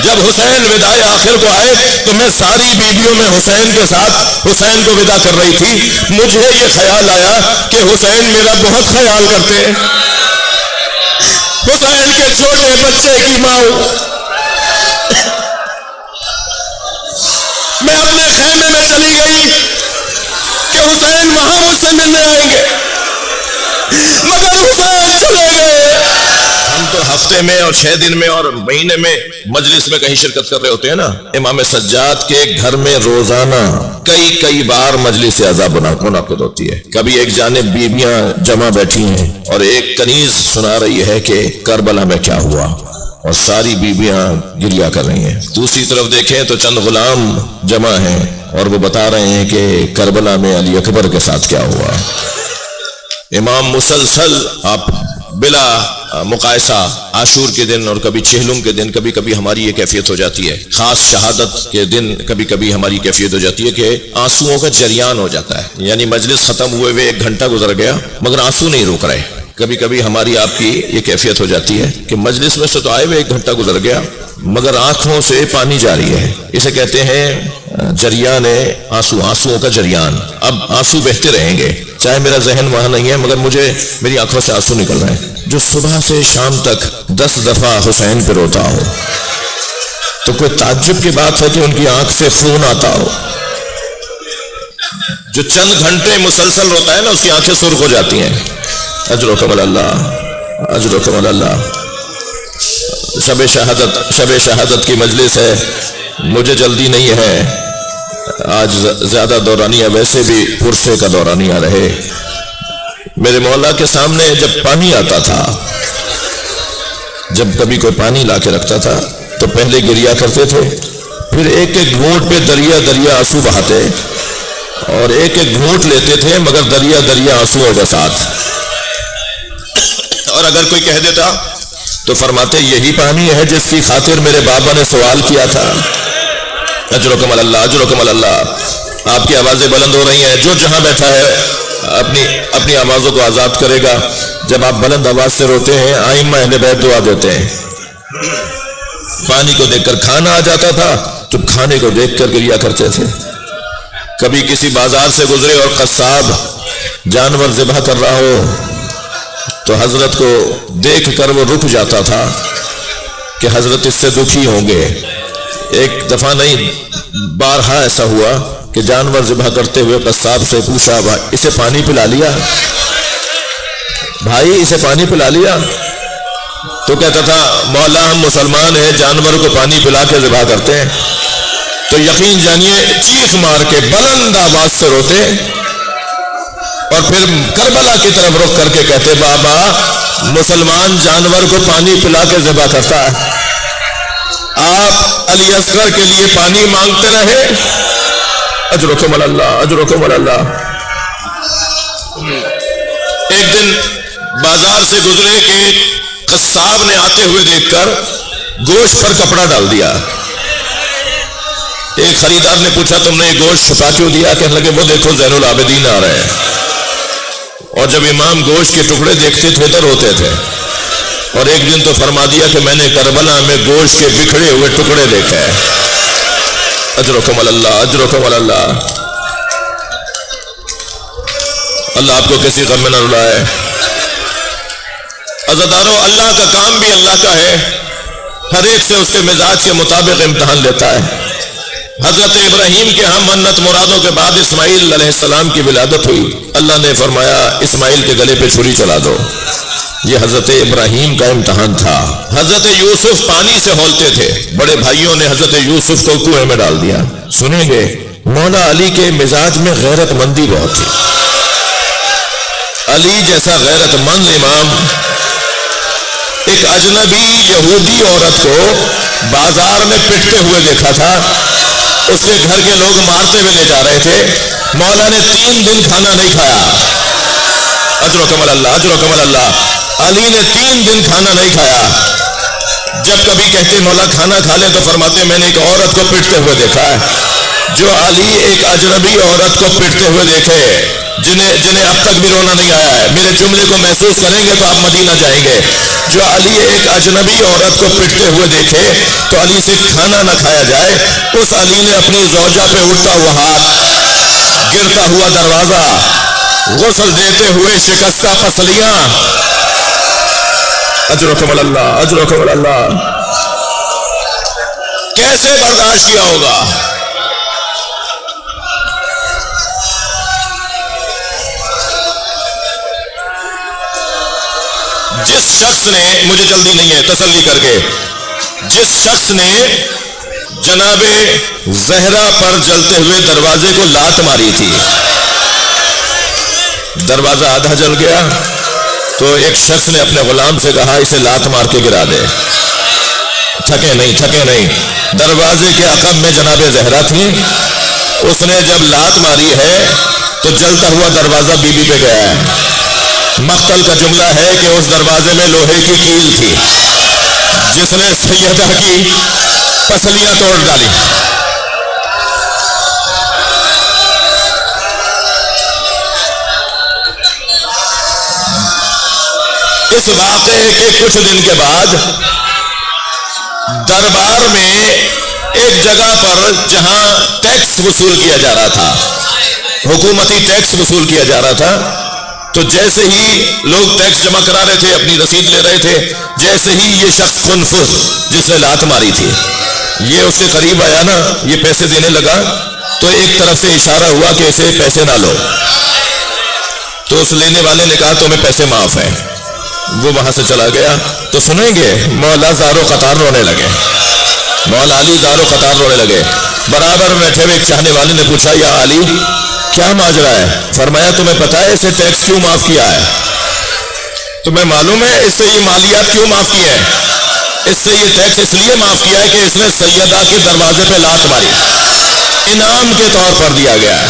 جب حسین وداع آخر کو آئے تو میں ساری بیویوں میں حسین کے ساتھ حسین کو ودا کر رہی تھی. مجھے یہ خیال آیا کہ حسین میرا بہت خیال کرتے ہیں. حسین کے چھوٹے بچے کی ماں میں اپنے خیمے میں چلی گئی کہ حسین وہاں مجھ سے ملنے آئیں گے، مگر حسین چلے گئے. ہم تو ہفتے میں اور 6 دن میں اور مہینے میں مجلس میں کہیں شرکت کر رہے ہوتے ہیں نا. امام سجاد کے گھر میں روزانہ کئی بار مجلس عزا منعقد ہوتی ہے. کبھی ایک جانب بیویاں جمع بیٹھی ہیں اور ایک کنیز سنا رہی ہے کہ کربلا میں کیا ہوا، اور ساری بیویاں گریہ کر رہی ہیں. دوسری طرف دیکھیں تو چند غلام جمع ہیں اور وہ بتا رہے ہیں کہ کربلا میں علی اکبر کے ساتھ کیا ہوا. امام مسلسل آپ بلا مقایسہ عاشور کے دن اور کبھی چہلم کے دن کبھی کبھی ہماری یہ کیفیت ہو جاتی ہے، خاص شہادت کے دن کبھی کبھی ہماری کیفیت ہو جاتی ہے کہ آنسوؤں کا جریان ہو جاتا ہے. یعنی مجلس ختم ہوئے 1 گھنٹہ گزر گیا مگر آنسو نہیں روک رہے. کبھی کبھی ہماری آپ کی یہ کیفیت ہو جاتی ہے کہ مجلس میں سے تو آئے ہوئے 1 گھنٹہ گزر گیا مگر آنکھوں سے پانی جاری ہے. اسے کہتے ہیں جریان آنسوؤں کا جریان. اب آنسو بہتے رہیں گے چاہے میرا ذہن وہاں نہیں ہے مگر مجھے میری آنکھوں سے آنسو نکل رہے ہیں. جو صبح سے شام تک 10 دفعہ حسین پہ روتا ہو تو کوئی تعجب کی بات ہے کہ ان کی آنکھ سے خون آتا ہو. جو چند گھنٹے مسلسل روتا ہے نا اس کی آنکھیں سرخ ہو جاتی ہیں. اجرکم اللہ، اجرکم اللہ. شب شہادت کی مجلس ہے، مجھے جلدی نہیں ہے آج زیادہ دورانیہ، ویسے بھی پرسے کا دورانیہ رہے. میرے مولا کے سامنے جب پانی آتا تھا، جب کبھی کوئی پانی لا کے رکھتا تھا تو پہلے گریا کرتے تھے، پھر ایک گھونٹ پہ دریا آنسو بہاتے اور ایک گھونٹ لیتے تھے مگر دریا آنسوؤں کے ساتھ. اور اگر کوئی کہہ دیتا تو فرماتے یہی پانی ہے جس کی خاطر میرے بابا نے سوال کیا تھا. اجرکم اللہ، اجرکم اللہ. آپ کی آوازیں بلند ہو رہی ہیں، جو جہاں بیٹھا ہے اپنی آوازوں کو آزاد کرے گا. جب آپ بلند آواز سے روتے ہیں ائمہ اہل بیت دعا دیتے ہیں. پانی کو دیکھ کر کھانا آ جاتا تھا تو کھانے کو دیکھ کر گریا کرتے تھے. کبھی کسی بازار سے گزرے اور قصاب جانور ذبح کر رہا ہو تو حضرت کو دیکھ کر وہ رک جاتا تھا کہ حضرت اس سے دکھی ہوں گے. ایک دفعہ نہیں بارہا ایسا ہوا کہ جانور ذبح کرتے ہوئے قصاب سے پوچھا اسے پانی پلا لیا بھائی، اسے پانی پلا لیا؟ تو کہتا تھا مولا ہم مسلمان ہیں، جانور کو پانی پلا کے ذبح کرتے ہیں. تو یقین جانیے چیخ مار کے بلند آواز سے روتے اور پھر کربلا کی طرف رخ کر کے کہتے بابا مسلمان جانور کو پانی پلا کے ذبح کرتا ہے، آپ علی اصغر کے لیے پانی مانگتے رہے. اجرکم اللہ، اجرکم اللہ. ایک دن بازار سے گزرے کہ قصاب نے آتے ہوئے دیکھ کر گوشت پر کپڑا ڈال دیا. ایک خریدار نے پوچھا تم نے یہ گوشت چھپا کیوں دیا؟ کہنے لگے وہ دیکھو زین العابدین آ رہے ہیں. اور جب امام گوشت کے ٹکڑے دیکھتے تھے تو روتے تھے. اور ایک دن تو فرما دیا کہ میں نے کربلا میں گوشت کے بکھرے ہوئے ٹکڑے دیکھے. اجرکم اللہ، اجرکم اللہ. اللہ آپ کو کسی غم میں نہ رلائے. عزادارو اللہ کا کام بھی اللہ کا ہے، ہر ایک سے اس کے مزاج کے مطابق امتحان لیتا ہے. حضرت ابراہیم کے ہاں منت مرادوں کے بعد اسماعیل علیہ السلام کی ولادت ہوئی. اللہ نے فرمایا اسماعیل کے گلے پہ چھری چلا دو. یہ حضرت ابراہیم کا امتحان تھا. حضرت یوسف پانی سے ہولتے تھے، بڑے بھائیوں نے حضرت یوسف کو کنویں میں ڈال دیا. سنیں گے مولا علی کے مزاج میں غیرت مندی بہت تھی. علی جیسا غیرت مند امام ایک اجنبی یہودی عورت کو بازار میں پٹتے ہوئے دیکھا تھا. اس کے گھر کے لوگ مارتے ہوئے لے جا رہے تھے. مولا نے 3 دن کھانا نہیں کھایا. اجرکم اللہ، اجرکم اللہ. علی نے 3 دن کھانا نہیں کھایا. جب کبھی کہتے مولا کھانا کھا لیں تو فرماتے میں نے ایک عورت کو پٹتے ہوئے دیکھا ہے. جو علی ایک اجنبی عورت کو پیٹتے ہوئے دیکھے، جنہیں اب تک بھی رونا نہیں آیا ہے، میرے جملے کو محسوس کریں گے تو آپ مدینہ جائیں گے۔ جو علی ایک اجنبی عورت کو پیٹتے ہوئے دیکھے تو علی سے کھانا نہ کھایا جائے، اس علی نے اپنی زوجہ پہ اٹھتا ہوا ہاتھ، گرتا ہوا دروازہ، غسل دیتے ہوئے شکستہ پسلیاں، اجرکم اللہ اجرکم اللہ، کیسے برداشت کیا ہوگا؟ جس شخص نے، مجھے جلدی نہیں ہے تسلی کر کے، جس شخص نے جناب زہرا پر جلتے ہوئے دروازے کو لات ماری تھی، دروازہ آدھا جل گیا تو ایک شخص نے اپنے غلام سے کہا اسے لات مار کے گرا دے۔ تھکے نہیں، دروازے کے عقب میں جناب زہرا تھی، اس نے جب لات ماری ہے تو جلتا ہوا دروازہ بی بی پہ گیا ہے۔ مقتل کا جملہ ہے کہ اس دروازے میں لوہے کی کیل تھی جس نے سیدہ کی پسلیاں توڑ ڈالی۔ اس واقعے کے کچھ دن کے بعد دربار میں ایک جگہ پر جہاں ٹیکس وصول کیا جا رہا تھا، حکومتی ٹیکس وصول کیا جا رہا تھا، تو جیسے ہی لوگ ٹیکس جمع کرا رہے تھے، اپنی رسید لے رہے تھے، جیسے ہی یہ شخص خنفس جس نے لات ماری تھی یہ اس کے قریب آیا نا، یہ پیسے دینے لگا تو ایک طرف سے اشارہ ہوا کہ اسے پیسے نہ لو، تو اس لینے والے نے کہا تمہیں پیسے معاف ہیں، وہ وہاں سے چلا گیا۔ تو سنیں گے مولا زارو قطار رونے لگے، مولا علی زارو قطار رونے لگے۔ برابر بیٹھے ہوئے ایک چاہنے والے نے پوچھا یا علی کیا ماجرا ہے؟ فرمایا تمہیں پتا ہے اسے ٹیکس کیوں معاف کیا ہے؟ تمہیں معلوم ہے اس سے یہ مالیات کیوں معاف کی ہے؟ اس سے یہ ٹیکس اس لیے معاف کیا ہے کہ اس نے سیدہ کے دروازے پہ لات ماری، انعام کے طور پر دیا گیا ہے۔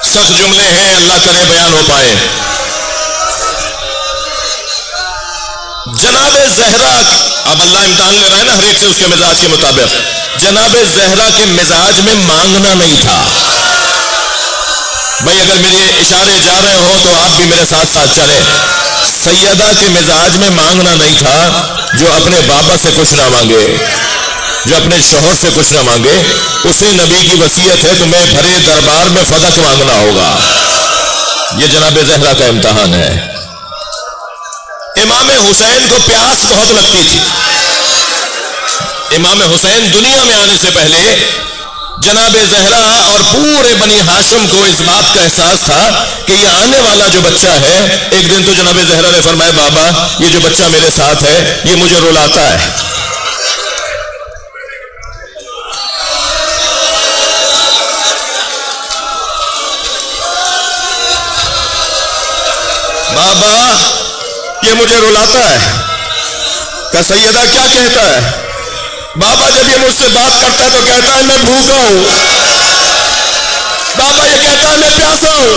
سخت جملے ہیں، اللہ کرے بیان ہو پائے۔ جناب زہرا، اب اللہ امتحان لے رہا ہے نا ہر ایک سے اس کے مزاج کے مطابق، جناب زہرا کے مزاج میں مانگنا نہیں تھا۔ بھائی اگر میرے اشارے جا رہے ہوں تو آپ بھی میرے ساتھ ساتھ چلیں۔ سیدہ کے مزاج میں مانگنا نہیں تھا، جو اپنے بابا سے کچھ نہ مانگے، جو اپنے شوہر سے کچھ نہ مانگے، اسے نبی کی وصیت ہے تمہیں بھرے دربار میں فدق مانگنا ہوگا۔ یہ جناب زہرا کا امتحان ہے۔ امام حسین کو پیاس بہت لگتی تھی۔ امام حسین دنیا میں آنے سے پہلے جناب زہرا اور پورے بنی ہاشم کو اس بات کا احساس تھا کہ یہ آنے والا جو بچہ ہے، ایک دن تو جناب زہرا نے فرمایا بابا یہ جو بچہ میرے ساتھ ہے یہ مجھے رلاتا ہے۔ بابا یہ مجھے رلاتا ہے۔ کہ سیدہ کیا کہتا ہے؟ بابا جب یہ مجھ سے بات کرتا ہے تو کہتا ہے میں بھوکا ہوں، بابا یہ کہتا ہے میں پیاسا ہوں۔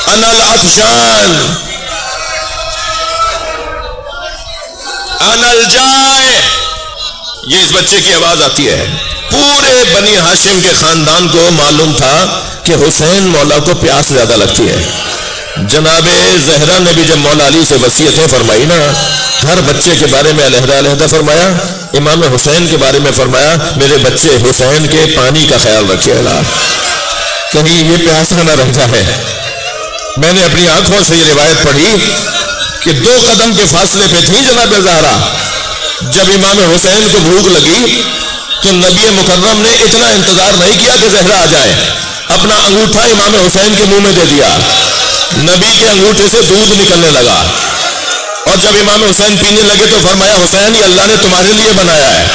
انا العطشان انا الجائع، یہ اس بچے کی آواز آتی ہے۔ پورے بنی ہاشم کے خاندان کو معلوم تھا کہ حسین مولا کو پیاس زیادہ لگتی ہے۔ جناب زہرا نے بھی جب مولا علی سے وصیتیں فرمائی نا، ہر بچے کے بارے میں علیحدہ علیحدہ فرمایا، امام حسین کے بارے میں فرمایا میرے بچے حسین کے پانی کا خیال رکھیے گا، کہیں یہ پیاسا نہ رہ جائے۔ میں نے اپنی آنکھوں سے یہ روایت پڑھی کہ 2 قدم کے فاصلے پہ تھی جناب زہرا، جب امام حسین کو بھوک لگی تو نبی مکرم نے اتنا انتظار نہیں کیا کہ زہرا آ جائے، اپنا انگوٹھا امام حسین کے منہ میں دے دیا، نبی کے انگوٹھے سے دودھ نکلنے لگا، اور جب امام حسین پینے لگے تو فرمایا حسین یہ اللہ نے تمہارے لیے بنایا ہے،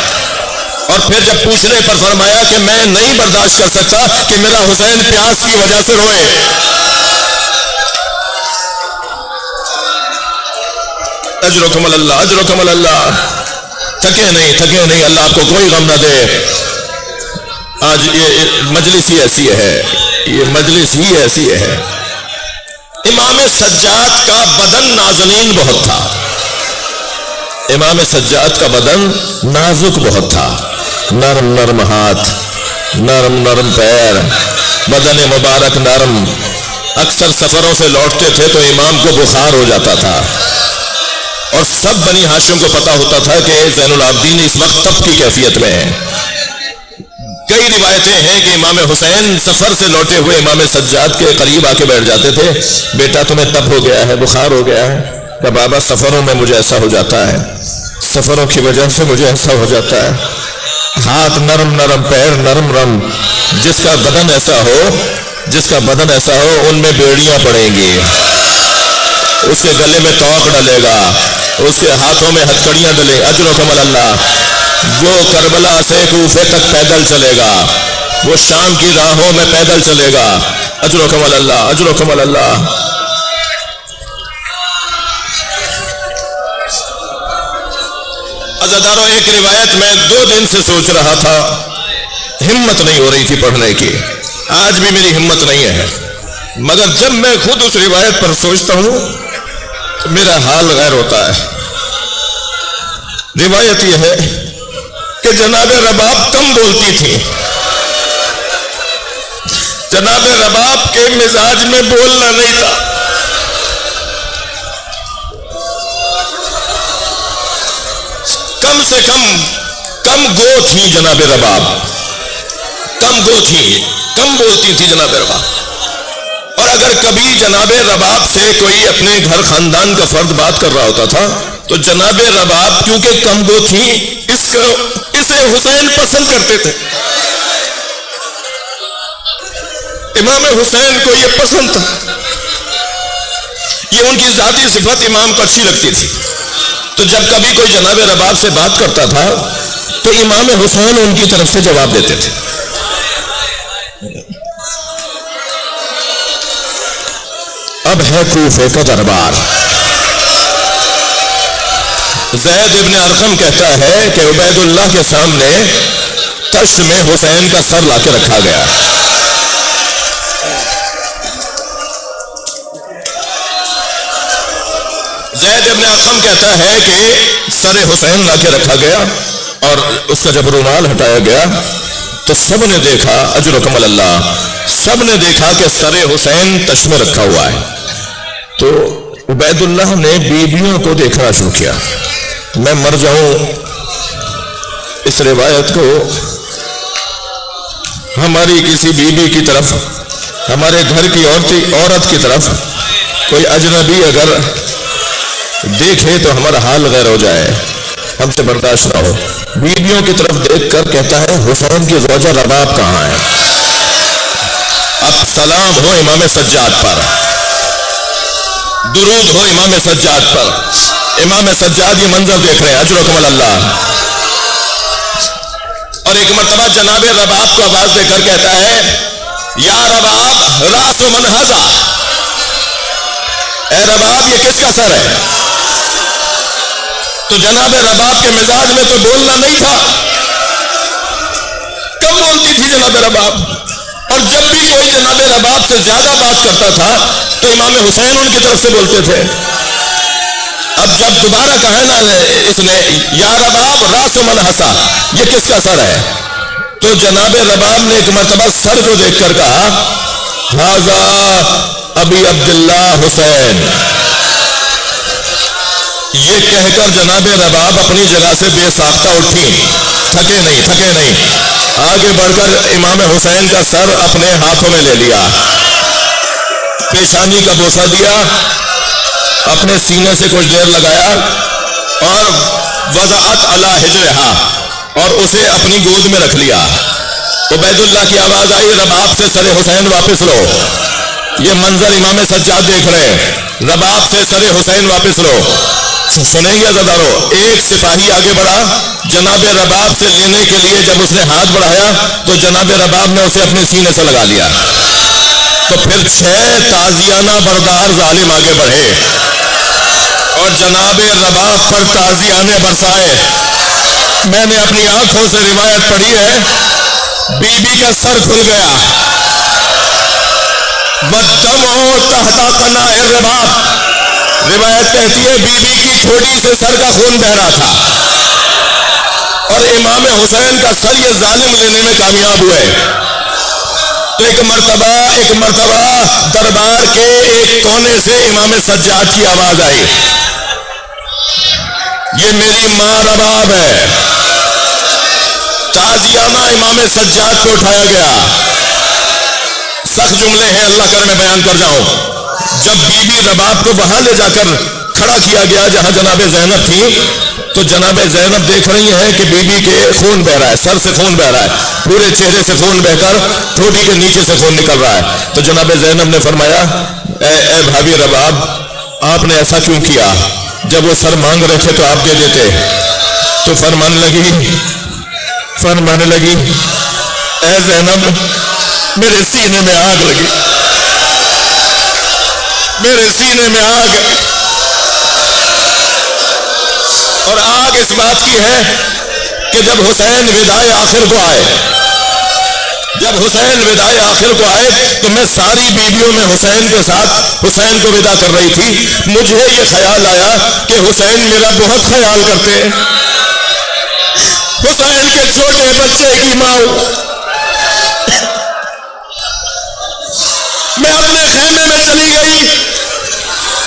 اور پھر جب پوچھنے پر فرمایا کہ میں نہیں برداشت کر سکتا کہ میرا حسین پیاس کی وجہ سے روئے۔ اجرکم اللہ اجرکم اللہ، تھکے نہیں، اللہ آپ کو کوئی غم نہ دے۔ آج یہ مجلس ہی ایسی ہے، یہ مجلس ہی ایسی ہے۔ امام سجاد کا بدن نازنین بہت تھا، امام سجاد کا بدن نازک بہت تھا، نرم نرم ہاتھ، نرم نرم پیر، بدن مبارک نرم. اکثر سفروں سے لوٹتے تھے تو امام کو بخار ہو جاتا تھا، اور سب بنی ہاشم کو پتا ہوتا تھا کہ زین العابدین اس وقت تب کی کیفیت میں ہے. کئی روایتیں ہیں کہ امام حسین سفر سے لوٹے ہوئے امام سجاد کے قریب آ کے بیٹھ جاتے تھے. بیٹا تمہیں تب ہو گیا ہے، بخار ہو گیا ہے؟ کہ بابا سفروں میں مجھے ایسا ہو جاتا ہے، سفروں کی وجہ سے مجھے ایسا ہو جاتا ہے. ہاتھ نرم نرم، پیر نرم نرم. جس کا بدن ایسا ہو، جس کا بدن ایسا ہو ان میں بیڑیاں پڑیں گی، اس کے گلے میں توق ڈلے گا، اس کے ہاتھوں میں ہتھکڑیاں ڈلے. اجرکم اللہ. وہ کربلا سے کوفے تک پیدل چلے گا، وہ شام کی راہوں میں پیدل چلے گا. اجرکم اللہ، اجرکم اللہ. عزادارو، ایک روایت میں 2 دن سے سوچ رہا تھا، ہمت نہیں ہو رہی تھی پڑھنے کی، آج بھی میری ہمت نہیں ہے، مگر جب میں خود اس روایت پر سوچتا ہوں تو میرا حال غیر ہوتا ہے. روایت یہ ہے کہ جناب رباب کم بولتی تھی، جناب رباب کے مزاج میں بولنا نہیں تھا. کم سے کم گو تھی جناب رباب، کم گو تھی، کم بولتی تھی جناب رباب. اور اگر کبھی جناب رباب سے کوئی اپنے گھر خاندان کا فرد بات کر رہا ہوتا تھا تو جناب رباب کیونکہ کم گو تھی اسے حسین پسند کرتے تھے. امام حسین کو یہ پسند تھا، یہ ان کی ذاتی صفت امام کو اچھی لگتی تھی. تو جب کبھی کوئی جناب رباب سے بات کرتا تھا تو امام حسین ان کی طرف سے جواب دیتے تھے. اب ہے کوفے کا دربار. زید ابن ارقم کہتا ہے کہ عبید اللہ کے سامنے تشت میں حسین کا سر لا کے رکھا گیا. زید ابن ارقم کہتا ہے کہ سر حسین لا کے رکھا گیا اور اس کا جب رومال ہٹایا گیا تو سب نے دیکھا، اجرکم اللہ، سب نے دیکھا کہ سر حسین تشت میں رکھا ہوا ہے. تو عبید اللہ نے بیویوں کو دیکھنا شروع کیا. میں مر جاؤں اس روایت کو ہماری کسی بیوی کی طرف، ہمارے گھر کی عورت کی طرف کوئی اجنبی اگر دیکھے تو ہمارا حال غیر ہو جائے، ہم سے برداشت نہ ہو. بیویوں کی طرف دیکھ کر کہتا ہے حسین کی زوجہ رباب کہاں ہے؟ اب سلام ہو امام سجاد پر، درود ہو امام سجاد پر. امام سجاد یہ منظر دیکھ رہے ہیں، اجرکم اللہ. اور ایک مرتبہ جناب رباب کو آواز دے کر کہتا ہے یا رباب راس من ھذا، اے رباب یہ کس کا سر ہے؟ تو جناب رباب کے مزاج میں تو بولنا نہیں تھا، کم بولتی تھی جناب رباب. اور جب بھی کوئی جناب رباب سے زیادہ بات کرتا تھا تو امام حسین ان کی طرف سے بولتے تھے. اب جب دوبارہ کہا نا اس نے یا رباب راس من ھذا، یہ کس کا سر ہے؟ تو جناب رباب نے ایک مرتبہ سر کو دیکھ کر کہا ھذا ابی عبداللہ حسین. یہ کہہ کر جناب رباب اپنی جگہ سے بے ساختہ اٹھی، تھکے نہیں. آگے بڑھ کر امام حسین کا سر اپنے ہاتھوں میں لے لیا، پیشانی کا بوسہ دیا، اپنے سینے سے کچھ دیر لگایا اور وضعت علی حجرہا، اور اسے اپنی گود میں رکھ لیا. عبید اللہ کی آواز آئی رباب سے سر حسین واپس لو. یہ منظر امام سجاد دیکھ رہے ہیں، رباب سے سر حسین واپس لو. سنیں گے عزادارو، ایک سپاہی آگے بڑھا جناب رباب سے لینے کے لیے. جب اس نے ہاتھ بڑھایا تو جناب رباب نے اسے اپنے سینے سے لگا لیا. تو پھر 6 تازیانہ بردار ظالم آگے بڑھے اور جناب رباب پر تازیانے برسائے. میں نے اپنی آنکھوں سے روایت پڑھی ہے، بی بی کا سر کھل گیا، والدمع تحت قناع الرباب. روایت کہتی ہے بی بی کی ٹھوڈی سے سر کا خون بہ رہا تھا اور امام حسین کا سر یہ ظالم لینے میں کامیاب ہوئے. تو ایک مرتبہ دربار کے ایک کونے سے امام سجاد کی آواز آئی، یہ میری ماں رباب ہے. تعزیانہ امام سجاد کو اٹھایا گیا. سخت جملے ہیں، اللہ کر میں بیان کر جاؤں. جب بی بی رباب کو وہاں لے جا کر کھڑا کیا گیا جہاں جناب زینب تھی، تو جناب زینب دیکھ رہی ہیں کہ بی بی کے خون بہ رہا ہے، سر سے خون بہ رہا ہے، پورے چہرے سے خون بہ کر ٹھوڈی کے نیچے سے خون نکل رہا ہے. تو جناب زینب نے فرمایا اے بھابی رباب، آپ نے ایسا کیوں کیا؟ جب وہ سر مانگ رہے تھے تو آپ دے دیتے. تو فرمانے لگی اے زینب، میرے سینے میں آگ لگی، میرے سینے میں آگ. اور آگ اس بات کی ہے کہ جب حسین وداع آخر کو آئے تو میں ساری بیویوں میں حسین کے ساتھ حسین کو ودا کر رہی تھی. مجھے یہ خیال آیا کہ حسین میرا بہت خیال کرتے ہیں، حسین کے چھوٹے بچے کی ماں میں اپنے خیمے میں چلی گئی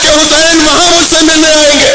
کہ حسین وہاں مجھ سے ملنے آئیں گے.